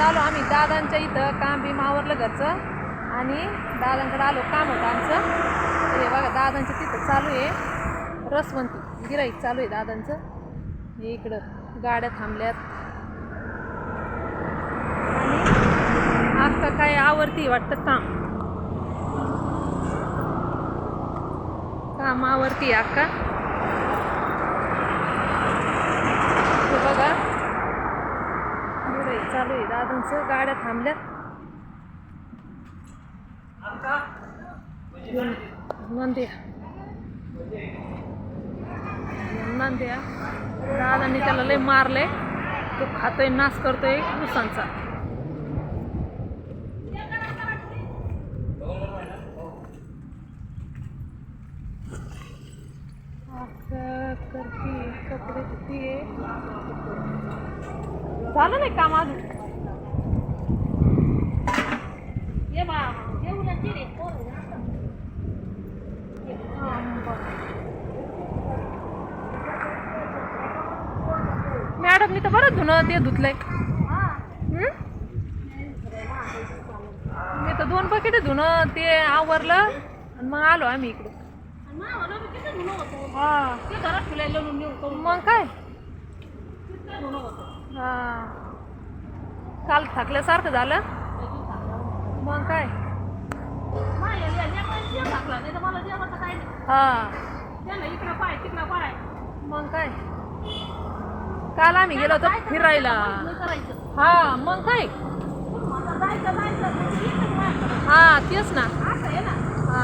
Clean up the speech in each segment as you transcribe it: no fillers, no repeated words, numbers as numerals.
आलो आम्ही दादांच्या इथं, काम बी आवरलं घरचं आणि दादांकडे आलो, काम होतं आमचं. तर हे बघा दादांच्या तिथं चालू आहे रसवंती, गिराईक चालू आहे दादांचं. हे इकडं गाड्या थांबल्यात आणि अक्का काय आवरती वाटतं, काम आवरती अक्का. हे बघा गिराईक चालू आहे दादांचं, गाड्या थांबल्यात. नंद्या दादांनी त्याला लय मारलंय, तो खातोय, नाश करतोय ऊसांचा. कपडे किती झालं नाही काम अजून. मॅडमनी तर बरं धुणं ते धुतलंय. मी तर 2 बकेट धुणं ते आवरलं आणि मग आलो आम्ही इकडे. मग काय काल थकल्यासारखं झालं. मग काय मग काय काल आम्ही गेलो होतो फिरायला. हा मग काय हा तेच ना. हा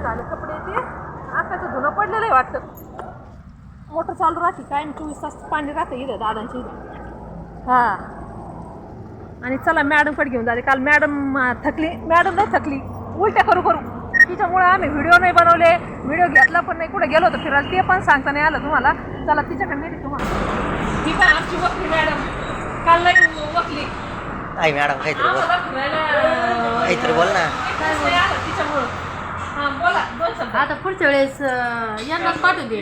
झाले कपडे ते आकाचं धुणं पडलेलं आहे वाटतं. मोटर चालू राहते काय 24 तास पाणी राहतं इथं दादांच्या इथं. हा आणि चला मॅडमकडे घेऊन जाते. काल मॅडम थकली, मॅडम नाही थकली, उलट्या करू तिच्यामुळे आम्ही व्हिडिओ नाही बनवले, व्हिडिओ घेतला पण नाही, कुठे गेलो होतो फिरायला ते पण सांगता नाही आलं तुम्हाला. चला तिच्याकडे नेते तुम्हाला. ती पण आमची वकली मॅडम, काल नाही वकली. आई मॅडम काहीतरी बोल ना. तिच्यामुळं आता पुढच्या वेळेस यांनाच पाठवू दे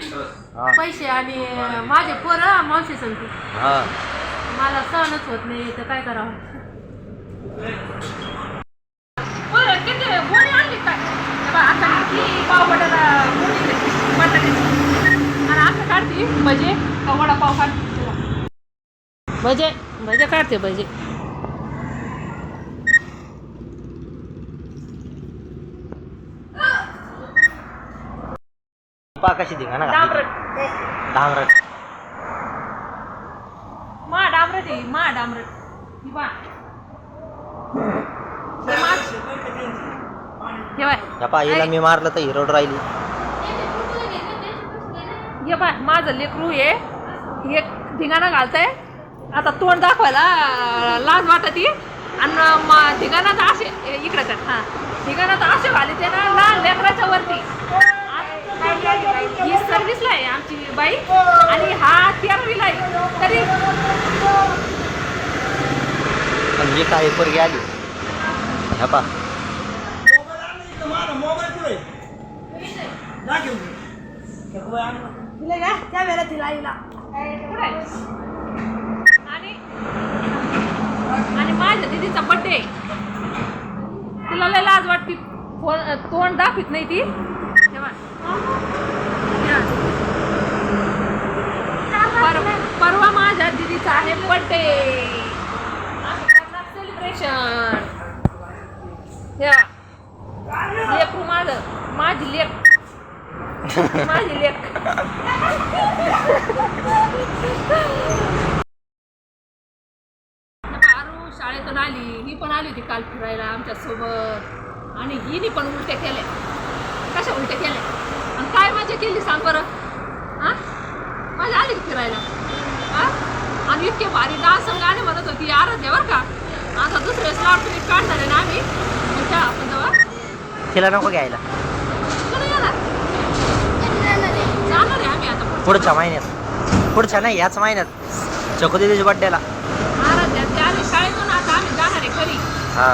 पैसे आणि माझे पोरं मावशी सांगते. मला सहनच होत नाही तर काय करावं. काढते भजे का वडापाव काढते. भजे भजे काढते भजे. पा कशी दिगा ना डांबरट मा डांबरट ही बा हिला मी मारलं तर हिरोड राहिली. हे बाय माझं लेकरू आहे, एक धिंगाणा घालतंय. आता तोंड दाखवायला लाज वाटती आणि धिंगाणा तर असे इकडे कर. हा धिंगाणा तर असे घाली ते ना लहान लेकराच्या वरती. ही सर्व्हिसला आहे आमची बाई आणि हा 13वीला आहे तरी. म्हणजे काय पोरगी आली ह्यापा त्या वेळेला तिला आणि माझ्या दिदीचा बड्डे, तिला लय लाज वाटते, तोंड दाखवत नाही ती. परवा माझ्या दिदीचा आहे बड्डे, सेलिब्रेशन. लेकरू माझी लेक आरू शाळेतून आली, ही पण आली होती काल फिरायला आमच्या सोबत आणि हिने पण उलट्या केल्या. कशा उलट्या केल्या आणि काय मजा केली सांग बरं. हा मजा आली फिरायला. हा आणि इतके भारी डान्स गाणे म्हणत होती आराध्या बरं का. आता दुसरे स्लॉट तुम्ही काढणार आहे ना आम्ही आपण जेव्हा. तिला नको घ्यायला, जाणार आहे आम्ही आता पुढच्या महिन्यात. पुढच्या नाही याच महिन्यात चकोदीच्या बड्डेला. आराध्या त्या शाळेतून आता आम्ही जाणार आहे घरी. हा